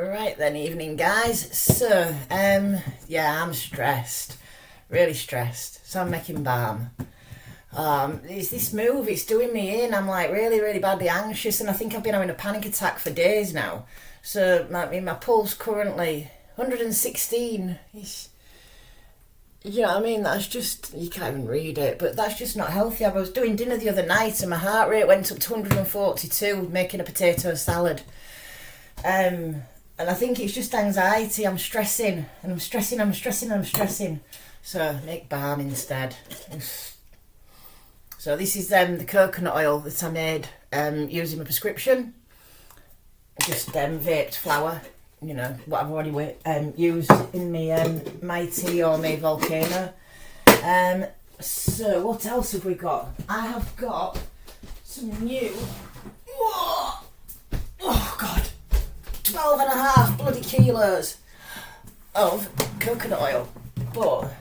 Right then, evening guys. So, yeah, I'm stressed, really stressed. So I'm making balm. It's this move, it's doing me in. I'm like really, really badly anxious, and I think I've been having a panic attack for days now. So my pulse currently 116. You know what I mean? That's just, you can't even read it, but that's just not healthy. I was doing dinner the other night and my heart rate went up to 142 making a potato salad. And I think it's just anxiety. I'm stressing and I'm stressing, I'm stressing, I'm stressing. So make balm instead. So this is the coconut oil that I made using my prescription. Just vaped flour, you know, what I've already used in my tea or my volcano. So what else have we got? I have got some new, oh God, 12 and a half bloody kilos of coconut oil. But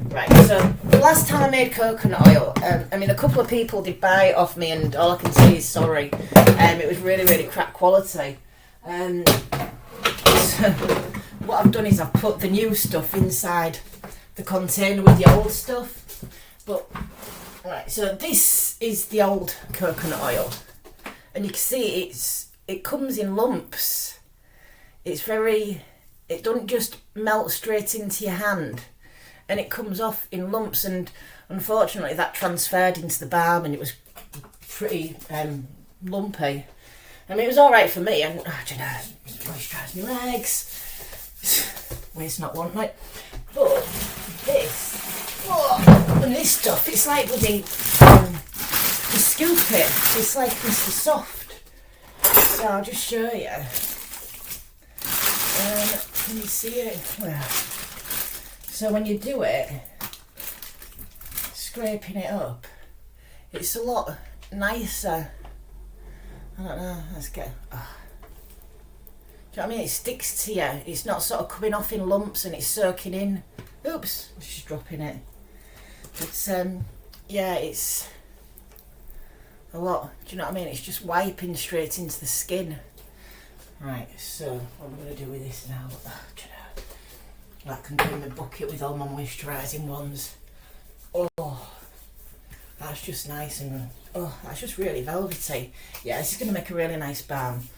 right, so the last time I made coconut oil, I mean, a couple of people did buy it off me, and all I can say is sorry. It was really, really crap quality. So what I've done is I've put the new stuff inside the container with the old stuff. But right, so this is the old coconut oil, and you can see it comes in lumps. It doesn't just melt straight into your hand, and it comes off in lumps, and unfortunately that transferred into the balm and it was pretty lumpy. I mean, it was alright for me, and I don't know, it moisturised my legs. Waste not, want like. But this, and this stuff, it's like bloody, you scoop it, it's like Mr. Soft. So I'll just show you. Can you see it? Well, so when you do it, scraping it up, it's a lot nicer. I don't know, let's get... Oh. Do you know what I mean? It sticks to you. It's not sort of coming off in lumps and it's soaking in. Oops, I was just dropping it. It's, yeah, it's a lot. Do you know what I mean? It's just wiping straight into the skin. Right, so what am I going to do with this now? Oh, do you know, I can do in the bucket with all my moisturising ones. Oh, that's just nice, and oh, that's just really velvety. Yeah, this is going to make a really nice balm.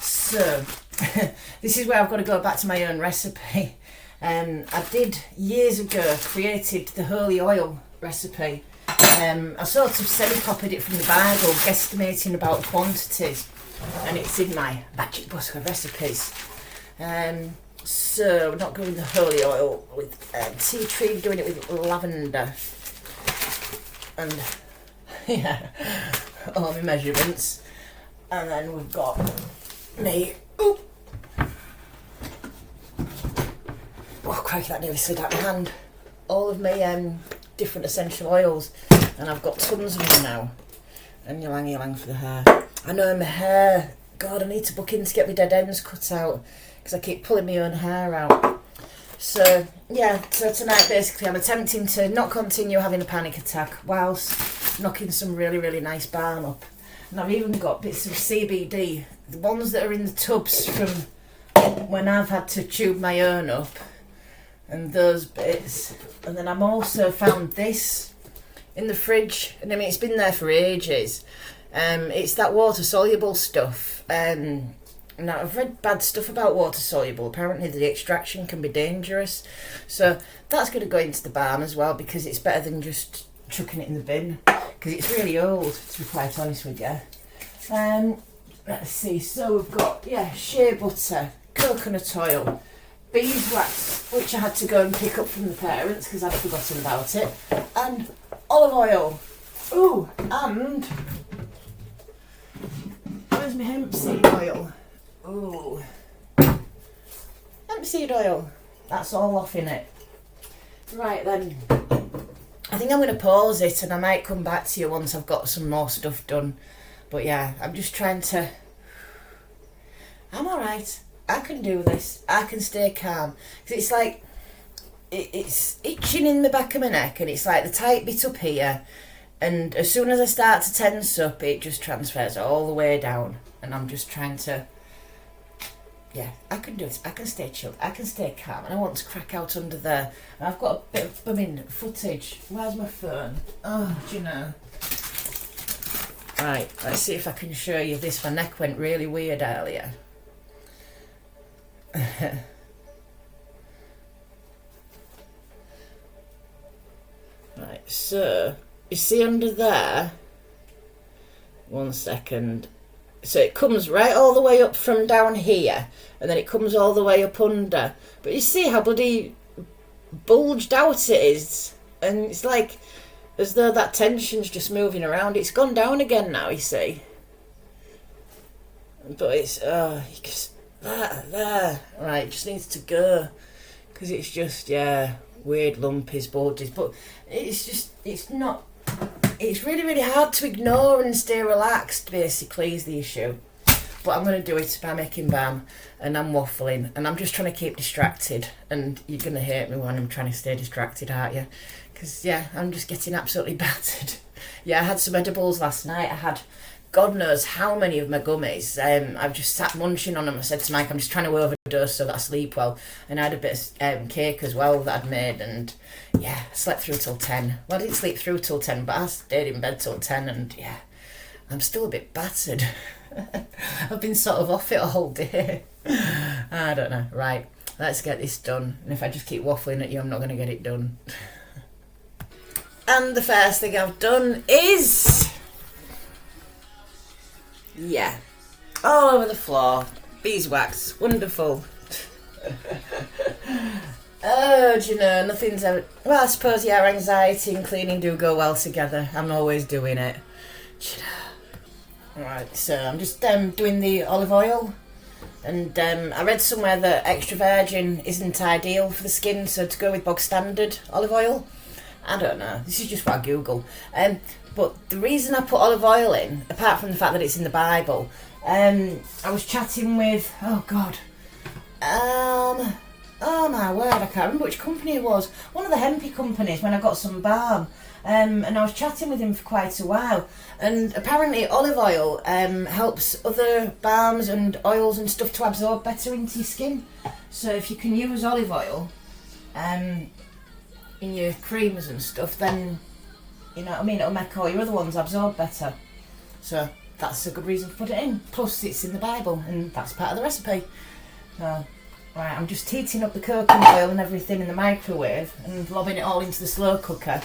So this is where I've got to go back to my own recipe. I did years ago created the holy oil recipe. I sort of semi-copied it from the Bible, guesstimating about quantities, and it's in my magic book of recipes. So we're not going the holy oil with tea tree, doing it with lavender, and yeah, all my measurements. And then we've got me, oh crikey, that nearly slid out my hand, all of my different essential oils, and I've got tons of them now. And ylang for the hair. I know my hair, God, I need to book in to get my dead ends cut out because I keep pulling my own hair out. So yeah, so tonight basically I'm attempting to not continue having a panic attack whilst knocking some really, really nice balm up. And I've even got bits of CBD, the ones that are in the tubs from when I've had to tube my own up, and those bits. And then I'm also found this in the fridge, and I mean it's been there for ages. It's that water soluble stuff. Now I've read bad stuff about water soluble. Apparently the extraction can be dangerous, so that's going to go into the balm as well, because it's better than just chucking it in the bin, because it's really old, to be quite honest with you. Let's see, so we've got, yeah, shea butter, coconut oil, beeswax, which I had to go and pick up from the parents because I'd forgotten about it, and olive oil. Ooh, and where's my hemp seed oil? Ooh, hemp seed oil. That's all off in it. Right then, I think I'm going to pause it, and I might come back to you once I've got some more stuff done. But yeah, I'm just trying to... I'm alright. I can do this. I can stay calm. Because it's like... It's itching in the back of my neck, and it's like the tight bit up here. And as soon as I start to tense up, it just transfers all the way down. And I'm just trying to yeah, I can do it. I can stay chilled. I can stay calm. And I want to crack out under there. And I've got a bit of bumming footage. Where's my phone? Oh, do you know? Right, let's see if I can show you this. My neck went really weird earlier. Right, so you see under there, 1 second. So it comes right all the way up from down here, and then it comes all the way up under. But you see how bloody bulged out it is, and it's like as though that tension's just moving around. It's gone down again now, you see. But it's you just there. Right, it just needs to go because it's just weird lumpies, bulges. But it's not. It's really, really hard to ignore and stay relaxed, basically, is the issue. But I'm going to do it by making balm, and I'm waffling, and I'm just trying to keep distracted. And you're going to hate me when I'm trying to stay distracted, aren't you? Because, I'm just getting absolutely battered. I had some edibles last night. I had God knows how many of my gummies. I've just sat munching on them. I said to Mike, I'm just trying to overdose so that I sleep well. And I had a bit of cake as well that I'd made, and I slept through till 10. Well, I didn't sleep through till 10, but I stayed in bed till 10, and I'm still a bit battered. I've been sort of off it all day. I don't know. Right, let's get this done. And if I just keep waffling at you, I'm not going to get it done. And the first thing I've done is... all over the floor. Beeswax. Wonderful. Oh, do you know, nothing's ever... Well, I suppose, anxiety and cleaning do go well together. I'm always doing it. Do you know? Right, so I'm just doing the olive oil. And I read somewhere that extra virgin isn't ideal for the skin, so to go with bog standard olive oil. I don't know. This is just what I Google. But the reason I put olive oil in, apart from the fact that it's in the Bible, I was chatting with, oh my word, I can't remember which company it was. One of the hempy companies when I got some balm. And I was chatting with him for quite a while. And apparently olive oil helps other balms and oils and stuff to absorb better into your skin. So if you can use olive oil in your creams and stuff, then... You know what I mean? It'll make all your other ones absorb better. So that's a good reason to put it in. Plus it's in the Bible and that's part of the recipe. So, right, I'm just heating up the coconut oil and everything in the microwave and lobbing it all into the slow cooker.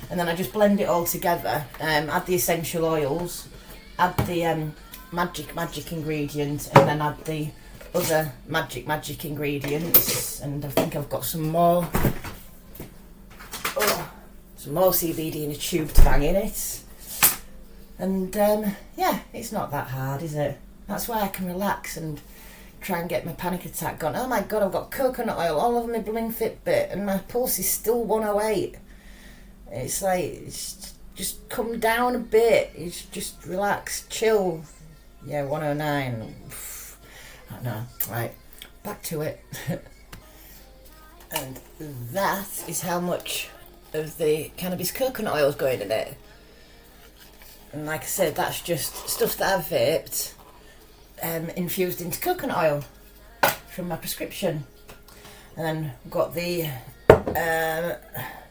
And then I just blend it all together. Add the essential oils, add the magic ingredients, and then add the other magic ingredients. And I think I've got some more. Some more CBD in a tube to bang in it. And it's not that hard, is it? That's why I can relax and try and get my panic attack gone. Oh my God, I've got coconut oil all over my blooming Fitbit and my pulse is still 108. It's like, it's just come down a bit. It's just relax, chill. 109. I don't know. Right, back to it. And that is how much of the cannabis coconut oil is going in it. And like I said, that's just stuff that I've vaped, infused into coconut oil from my prescription. And then I've got the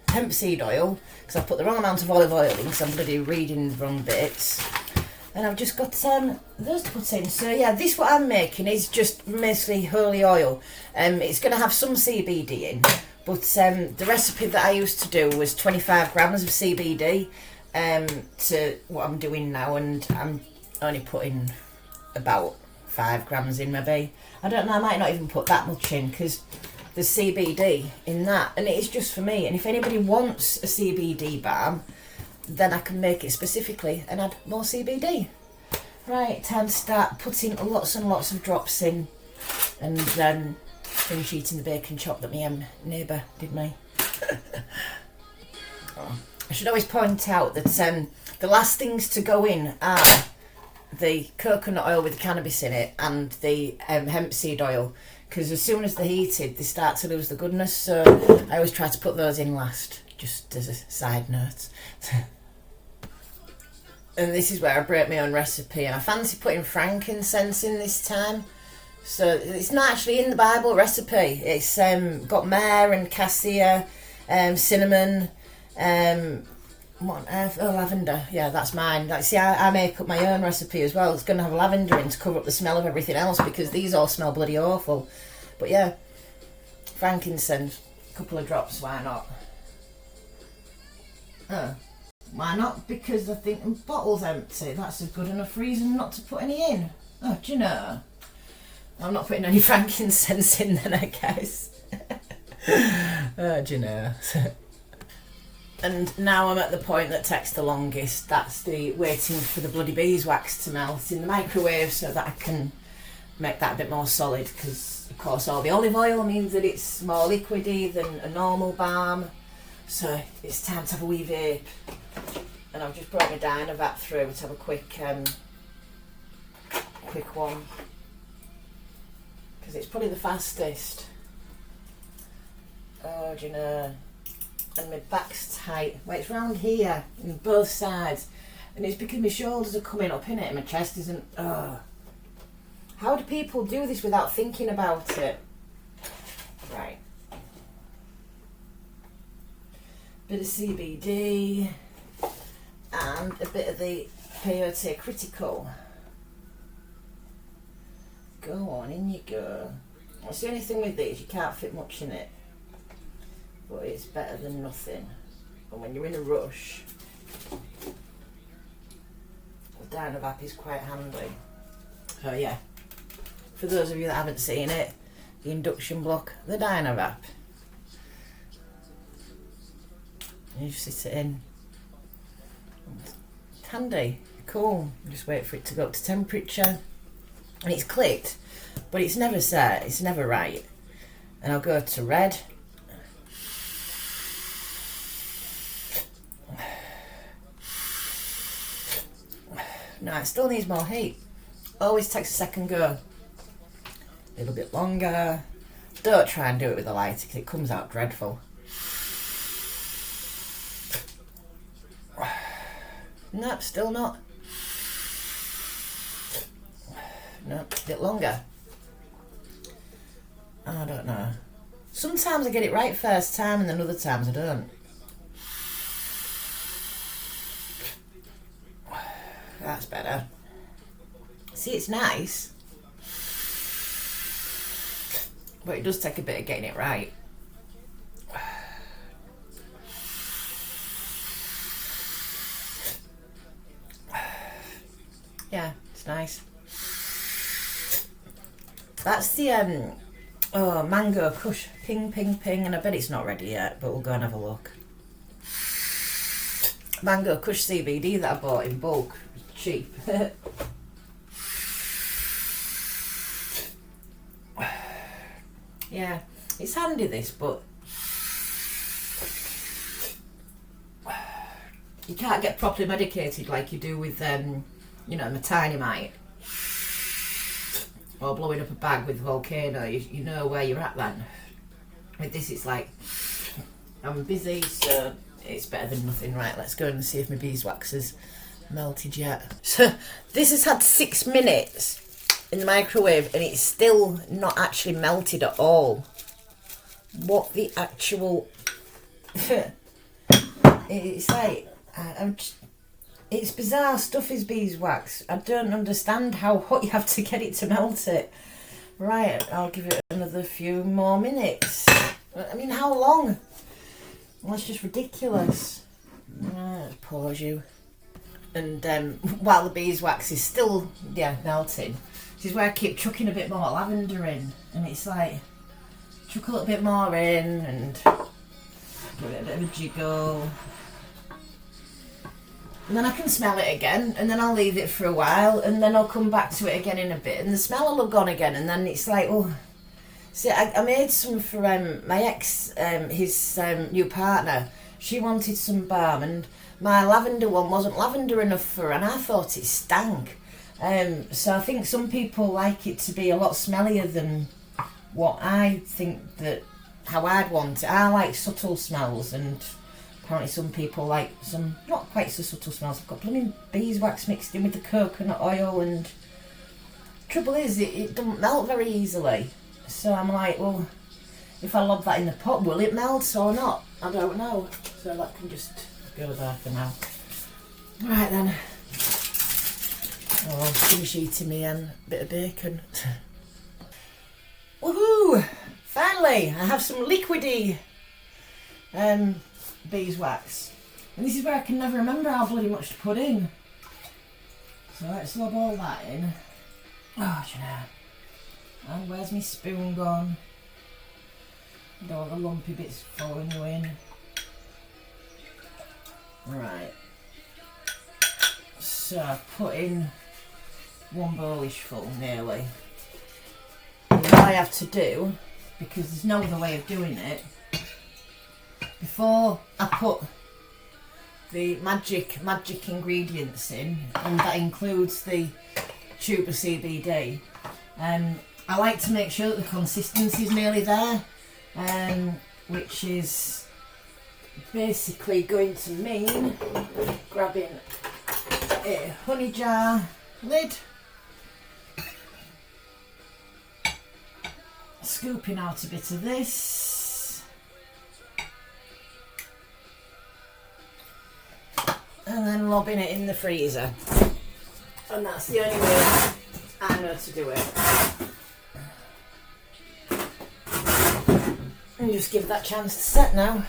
hemp seed oil, because I put the wrong amount of olive oil in because I'm bloody reading the wrong bits. And I've just got those to put in. So this what I'm making is just mostly holy oil. It's going to have some CBD in. But the recipe that I used to do was 25 grams of CBD to what I'm doing now, and I'm only putting about 5 grams in maybe. I don't know, I might not even put that much in because there's CBD in that, and it is just for me. And if anybody wants a CBD balm, then I can make it specifically and add more CBD. Right, time to start putting lots and lots of drops in, and finish eating the bacon chop that my neighbour did me. I should always point out that the last things to go in are the coconut oil with the cannabis in it and the hemp seed oil, because as soon as they're heated they start to lose the goodness, so I always try to put those in last, just as a side note. And this is where I break my own recipe, and I fancy putting frankincense in this time. So it's not actually in the Bible recipe. It's got myrrh and cassia, cinnamon, what on earth? Oh, lavender. Yeah, that's mine. Like, see, I make up my own recipe as well. It's going to have lavender in to cover up the smell of everything else because these all smell bloody awful. But yeah, frankincense, a couple of drops, why not? Why not? Because I think the bottle's empty. That's a good enough reason not to put any in. Oh, do you know? I'm not putting any frankincense in then, I guess. Oh, do you know? And now I'm at the point that takes the longest. That's the waiting for the bloody beeswax to melt in the microwave so that I can make that a bit more solid, because of course all the olive oil means that it's more liquidy than a normal balm. So it's time to have a wee vape. And I've just brought my Dynavac through to have a quick one, because it's probably the fastest. Oh, do you know? And my back's tight. Well, it's round here on both sides, and it's because my shoulders are coming up in it and my chest isn't. How do people do this without thinking about it? Right. Bit of CBD and a bit of the peyote critical. Go on, in you go. That's the only thing with these, you can't fit much in it, but it's better than nothing. And when you're in a rush, the Dynavac is quite handy. So yeah, for those of you that haven't seen it, the induction block, the Dynavac. You just sit it in. It's handy, cool. Just wait for it to go up to temperature. And it's clicked, but it's never set, it's never right. And I'll go to red. No, it still needs more heat. Always takes a second go. A little bit longer. Don't try and do it with a lighter because it comes out dreadful. Nope, still not. No, a bit longer. I don't know. Sometimes I get it right first time and then other times I don't. That's better. See, it's nice, but it does take a bit of getting it right. Yeah, it's nice. That's the mango kush, ping ping ping, and I bet it's not ready yet, but we'll go and have a look. Mango kush CBD that I bought in bulk, cheap. Yeah, it's handy this, but you can't get properly medicated like you do with you know, metynamite. Or blowing up a bag with volcano, you know where you're at then. With this it's like, I'm busy, so it's better than nothing. Right, let's go and see if my beeswax has melted yet. So this has had 6 minutes in the microwave and it's still not actually melted at all. What the actual... It's like, it's bizarre stuff, is beeswax. I don't understand how hot you have to get it to melt it. Right, I'll give it another few more minutes. I mean, how long? Well, that's just ridiculous. Let's pause you. And while the beeswax is still, melting, this is where I keep chucking a bit more lavender in. And it's like, chuck a little bit more in and give it a bit of a jiggle. And then I can smell it again, and then I'll leave it for a while, and then I'll come back to it again in a bit, and the smell will have gone again, and then it's like, oh. See, I made some for my ex, his new partner. She wanted some balm, and my lavender one wasn't lavender enough for her, and I thought it stank. So I think some people like it to be a lot smellier than what I think that, how I'd want it. I like subtle smells, and apparently some people like some not quite so subtle smells. I've got blooming beeswax mixed in with the coconut oil and Trouble is, it doesn't melt very easily. So I'm like, well, if I lob that in the pot, will it melt or not? I don't know. So that can just go there for now. Right then. Oh, I'll finish eating me bit of bacon. Woohoo! Finally, I have some liquidy beeswax. And this is where I can never remember how bloody much to put in. So let's lob all that in. Oh, do you know. And where's my spoon gone? And all the lumpy bits falling in. Right. So I've put in 1 bowlish full nearly. And what I have to do, because there's no other way of doing it, before I put the magic ingredients in, and that includes the tube of CBD, I like to make sure that the consistency is nearly there, which is basically going to mean grabbing a honey jar lid, scooping out a bit of this, and then lobbing it in the freezer. And that's the only way I know to do it. And just give that chance to set now.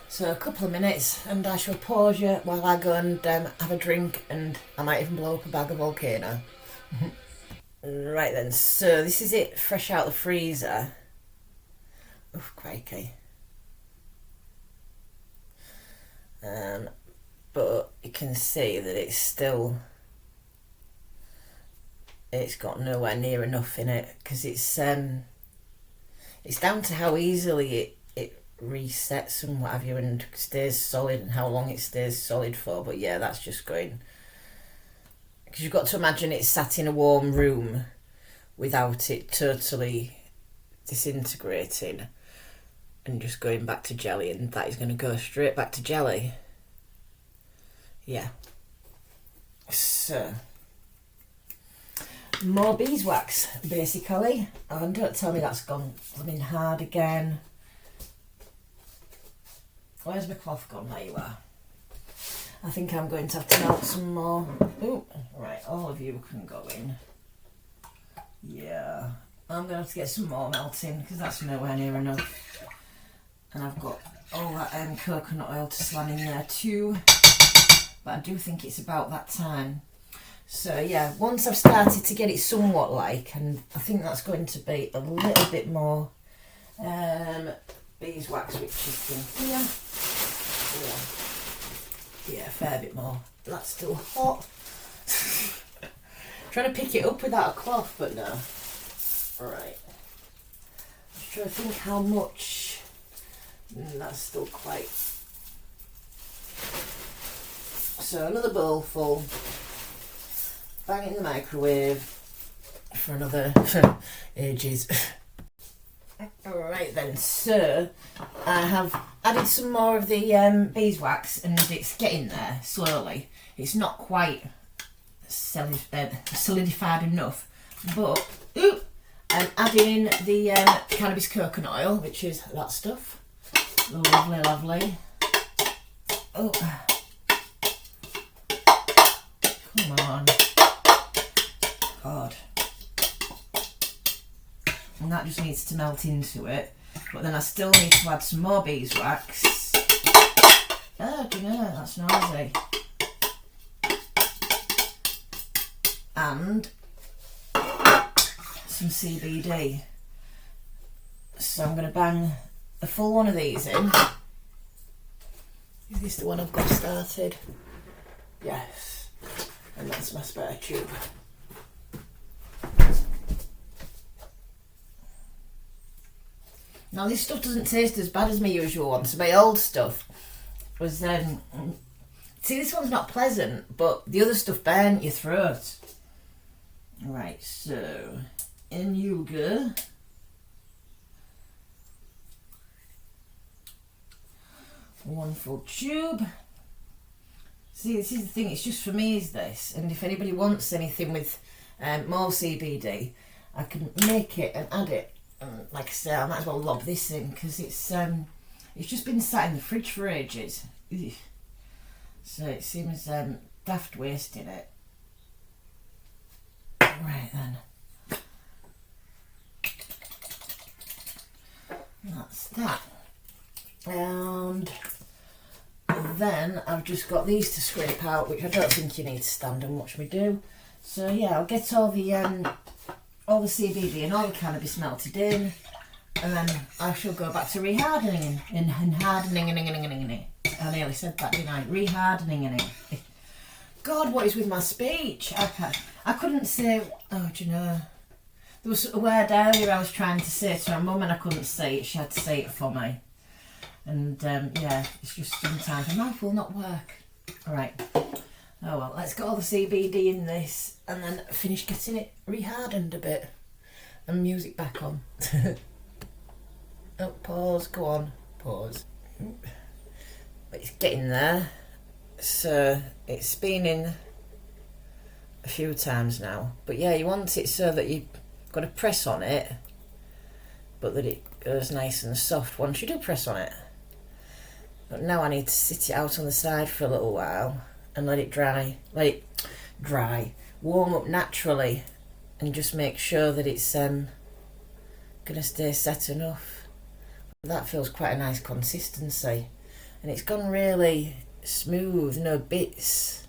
So a couple of minutes and I shall pause you while I go and have a drink, and I might even blow up a bag of volcano. Right then, so this is it fresh out the freezer. Oh, crikey. But you can see that it's got nowhere near enough in it, because it's down to how easily it resets and what have you, and stays solid, and how long it stays solid for. But yeah, that's just going, because you've got to imagine it's sat in a warm room without it totally disintegrating and just going back to jelly, and that is going to go straight back to jelly. Yeah. So more beeswax, basically. Oh, and don't tell me that's gone blooming hard again. Where's my cloth gone? There you are. I think I'm going to have to melt some more. Oh, right, all of you can go in. Yeah, I'm going to have to get some more melting, because that's nowhere near enough. And I've got all that coconut oil to slam in there too. But I do think it's about that time. So yeah, once I've started to get it somewhat like, and I think that's going to be a little bit more beeswax, which is in here. Yeah, a fair bit more. That's still hot. Trying to pick it up without a cloth, but no. Alright. Just trying to think how much. That's still quite. So another bowl full. Bang it in the microwave for another ages. Alright then, so I have added some more of the beeswax, and it's getting there slowly. It's not quite solidified enough, but I'm adding the cannabis coconut oil, which is that stuff. Lovely, lovely. Oh, come on. God. And that just needs to melt into it. But then I still need to add some more beeswax. Oh, do you know, that's noisy. And some CBD. So I'm going to bang a full one of these in. Is this the one I've got started? Yes. And that's my spare tube. Now this stuff doesn't taste as bad as my usual one. So my old stuff was see, this one's not pleasant, but the other stuff burnt your throat. Right, so in you go. One full tube. See, this is the thing, it's just for me, is this. And if anybody wants anything with more CBD, I can make it and add it. And like I say, I might as well lob this in because it's just been sat in the fridge for ages. Ugh. So it seems daft wasting it. Right then. That's that. And then I've just got these to scrape out, which I don't think you need to stand and watch me do. So yeah, I'll get all the CBD and all the cannabis melted in, and then I shall go back to rehardening and hardening. I nearly said that, didn't I? Rehardening it. God, what is with my speech? I couldn't say. Oh, do you know? There was a word earlier I was trying to say to her mum and I couldn't say it. She had to say it for me. And yeah, it's just sometimes my mouth will not work. Alright. Oh well, let's get all the CBD in this and then finish getting it rehardened a bit. And music back on. Oh, pause, go on. Pause. But it's getting there. So it's been in a few times now. But yeah, you want it so that you've got to press on it, but that it goes nice and soft once you do press on it. But now I need to sit it out on the side for a little while and let it dry, warm up naturally, and just make sure that it's gonna stay set enough. That feels quite a nice consistency, and it's gone really smooth, no bits.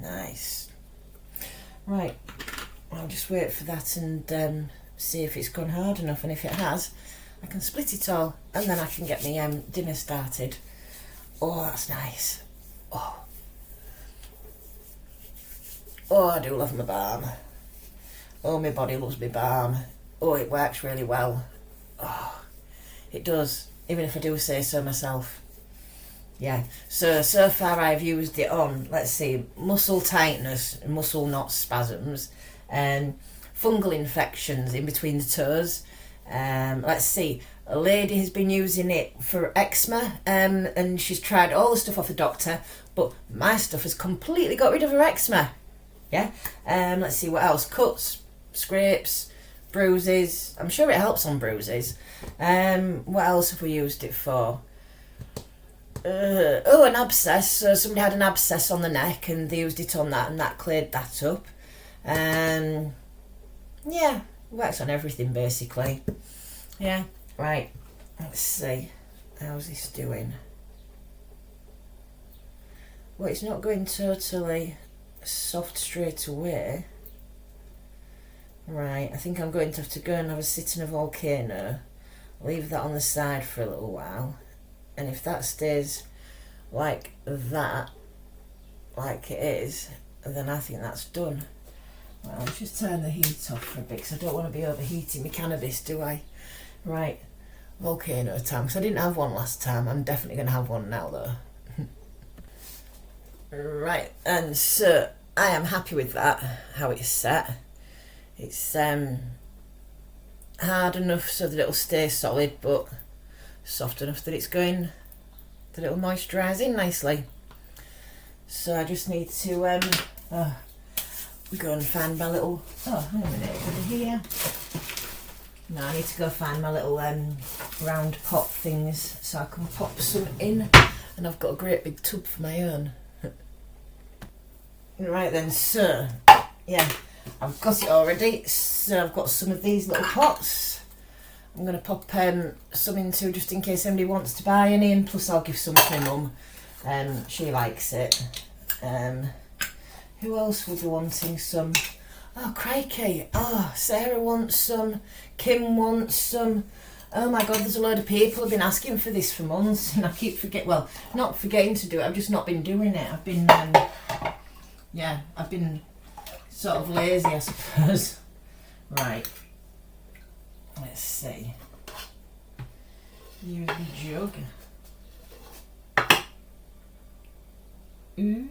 Nice. Right, I'll just wait for that and see if it's gone hard enough, and if it has, I can split it all and then I can get my dinner started. Oh, that's nice. Oh, I do love my balm. Oh, my body loves my balm. Oh, it works really well. Oh, it does, even if I do say so myself. Yeah, so far I've used it on, let's see, muscle tightness, muscle knot spasms, fungal infections in between the toes. Let's see, a lady has been using it for eczema, and she's tried all the stuff off the doctor, but my stuff has completely got rid of her eczema. Yeah, let's see what else, cuts, scrapes, bruises. I'm sure it helps on bruises. What else have we used it for? An abscess. So somebody had an abscess on the neck and they used it on that and that cleared that up. Yeah, works on everything basically. Yeah, right. Let's see. How's this doing? Well, it's not going totally soft straight away. Right, I think I'm going to have to go and have a sit in a volcano. Leave that on the side for a little while. And if that stays like that, like it is, then I think that's done. Well, I'll just turn the heat off for a bit because I don't want to be overheating my cannabis, do I? Right, volcano time, because I didn't have one last time. I'm definitely going to have one now though. Right, and so I am happy with that, how it's set. It's hard enough so that it'll stay solid, but soft enough that it's going, that it'll moisturise in nicely. So I just need to go and find my little, oh wait a minute, over here. No, I need to go find my little round pot things so I can pop some in, and I've got a great big tub for my own. Right then, so yeah, I've got it already. So I've got some of these little pots. I'm going to pop some into just in case anybody wants to buy any, and plus I'll give some to my mum. She likes it. Who else will be wanting some? Oh, crikey. Oh, Sarah wants some. Kim wants some. Oh my God, there's a load of people who've been asking for this for months, and I keep not forgetting to do it. I've just not been doing it. I've been, yeah, I've been sort of lazy, I suppose. Right. Let's see. Use the jug. Ooh.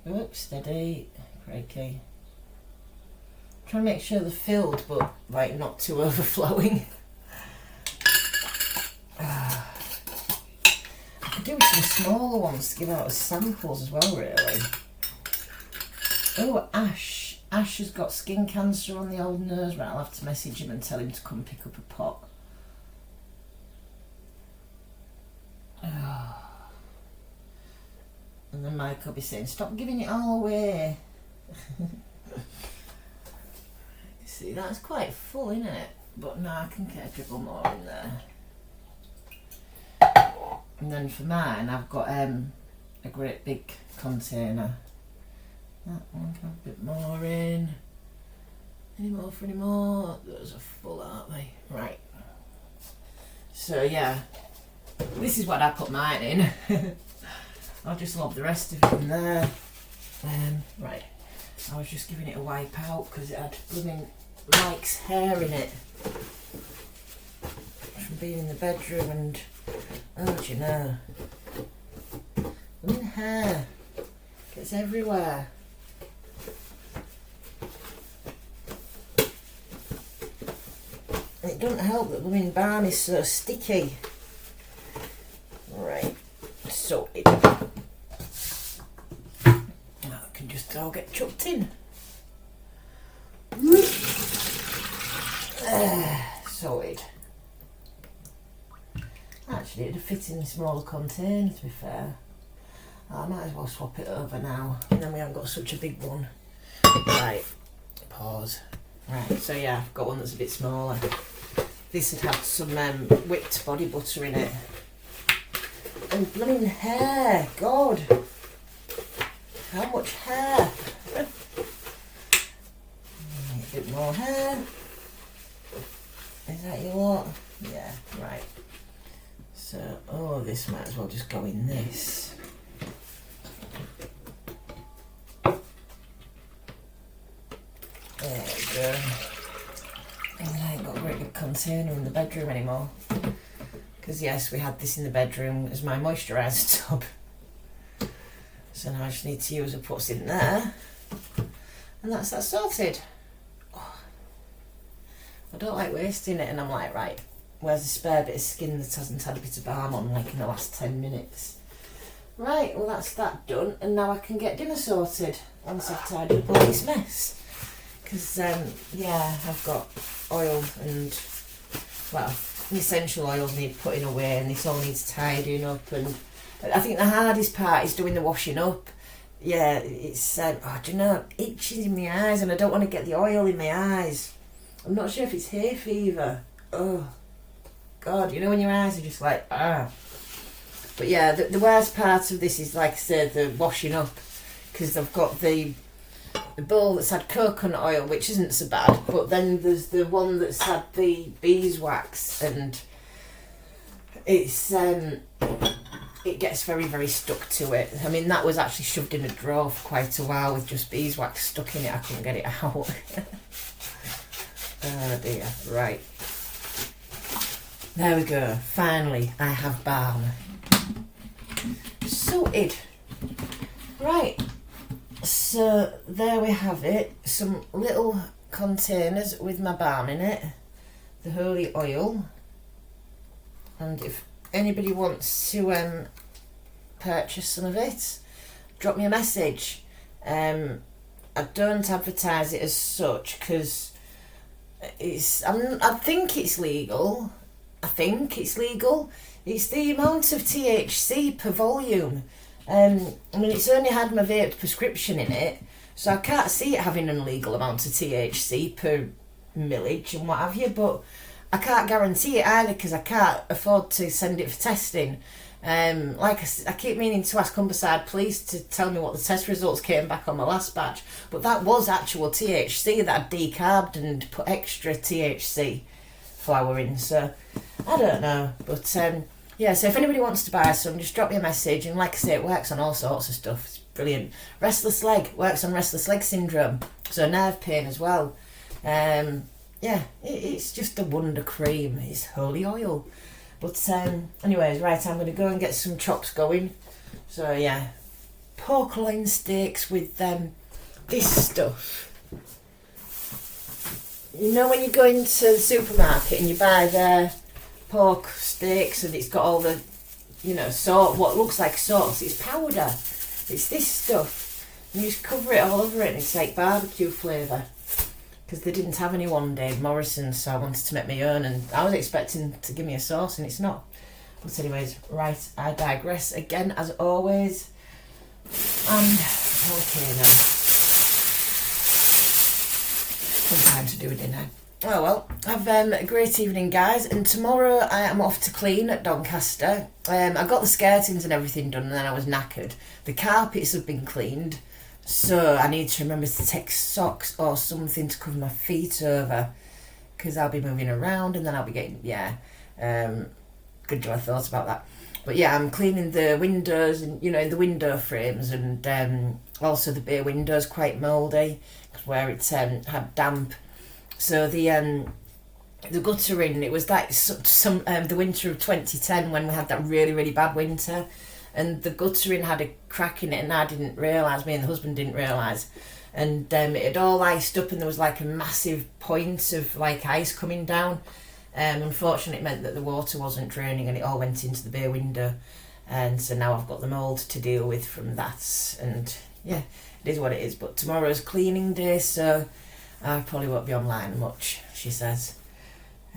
Oops, steady. Crikey. Trying to make sure they're filled, but like not too overflowing. I could do some smaller ones to give out as samples as well, really. Oh, Ash. Ash has got skin cancer on the old nose. Right, I'll have to message him and tell him to come pick up a pot. Oh. And then Mike will be saying, stop giving it all away. See, that's quite full, isn't it? But no, I can get a dribble more in there. And then for mine, I've got a great big container. That one can have a bit more in. Any more for any more? Those are full, aren't they? Right. So yeah, this is what I put mine in. I'll just lob the rest of it in there. Right. I was just giving it a wipe out because it had blooming Mike's hair in it from being in the bedroom, and oh, do you know, blooming hair gets everywhere. And it doesn't help that blooming balm is so sticky. Right, so it can just all get chucked in. Sorted. Actually, it'd fit in a smaller container, to be fair. I might as well swap it over now, and then we haven't got such a big one. Right, pause. Right, so yeah, I've got one that's a bit smaller. This would have some whipped body butter in it. And blooming hair, God! How much hair? A bit more hair. Is that your lot? Yeah, right. So, oh, this might as well just go in this. There we go. And I ain't got a great big container in the bedroom anymore. Because yes, we had this in the bedroom as my moisturiser tub. So now I just need to use up what's in there. And that's that sorted. Oh, I don't like wasting it, and I'm like, right, where's the spare bit of skin that hasn't had a bit of balm on like in the last 10 minutes? Right, well that's that done, and now I can get dinner sorted once I've tidied up all this mess. Because, yeah, I've got oil and, well, the essential oils need putting away, and this all needs tidying up, and I think the hardest part is doing the washing up. Yeah, it's, oh, do you know, itches in my eyes, and I don't want to get the oil in my eyes. I'm not sure if it's hay fever. Oh, God, you know when your eyes are just like, ah. But yeah, the worst part of this is, like I said, the washing up, because I've got the bowl that's had coconut oil, which isn't so bad, but then there's the one that's had the beeswax, and it's it gets very, very stuck to it. I mean, that was actually shoved in a drawer for quite a while with just beeswax stuck in it. I couldn't get it out. Oh dear. Right, there we go. Finally I have balm sorted. Right, so there we have it, some little containers with my balm in it, the holy oil, and if anybody wants to purchase some of it, drop me a message. I don't advertise it as such because I think it's legal. It's the amount of THC per volume. I mean, it's only had my vaped prescription in it, so I can't see it having an illegal amount of THC per millage and what have you, but I can't guarantee it either because I can't afford to send it for testing. Like I keep meaning to ask Humberside Police to tell me what the test results came back on my last batch, but that was actual THC that I'd decarbed and put extra THC flower in, so I don't know, but yeah, so if anybody wants to buy some, just drop me a message, and like I say, it works on all sorts of stuff. It's brilliant. Restless leg, works on restless leg syndrome, so nerve pain as well. Yeah, it's just a wonder cream. It's holy oil. But anyways, right, I'm going to go and get some chops going. So yeah, pork loin steaks with this stuff. You know when you go into the supermarket and you buy their pork steaks and it's got all the what looks like sauce. It's powder. It's this stuff. And you just cover it all over it and it's like barbecue flavour. Because they didn't have any one day, Morrison's, so I wanted to make my own, and I was expecting to give me a sauce and it's not. But anyways, right, I digress again as always. And volcano. Time to do a dinner. Oh well, have a great evening, guys, and tomorrow I am off to clean at Doncaster. I got the skirtings and everything done and then I was knackered. The carpets have been cleaned, so I need to remember to take socks or something to cover my feet over, because I'll be moving around and then I'll be getting, good job I thought about that. But yeah, I'm cleaning the windows and, the window frames, and also the bay windows quite mouldy where it's had damp. So the guttering, it was like the winter of 2010 when we had that really, really bad winter, and the guttering had a crack in it and I didn't realise, me and the husband didn't realise, and it had all iced up and there was like a massive point of like ice coming down. Unfortunately it meant that the water wasn't draining and it all went into the bay window, and so now I've got the mould to deal with from that, and yeah, it is what it is. But tomorrow's cleaning day, so I probably won't be online much, she says.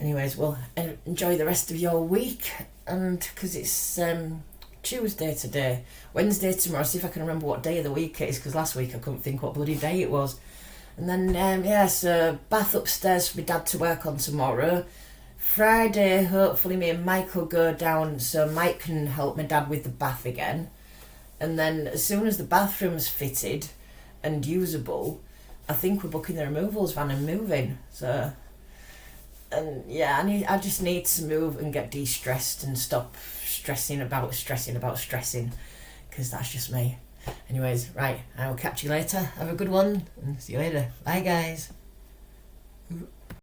Anyways, well, enjoy the rest of your week, and because it's Tuesday today, Wednesday tomorrow, see if I can remember what day of the week it is, because last week I couldn't think what bloody day it was. And then, so bath upstairs for my dad to work on tomorrow. Friday, hopefully me and Mike will go down so Mike can help my dad with the bath again. And then as soon as the bathroom's fitted and usable, I think we're booking the removals van and moving. So, and yeah, I just need to move and get de-stressed and stop stressing about stressing, because that's just me. Anyways, right, I will catch you later. Have a good one and see you later. Bye, guys.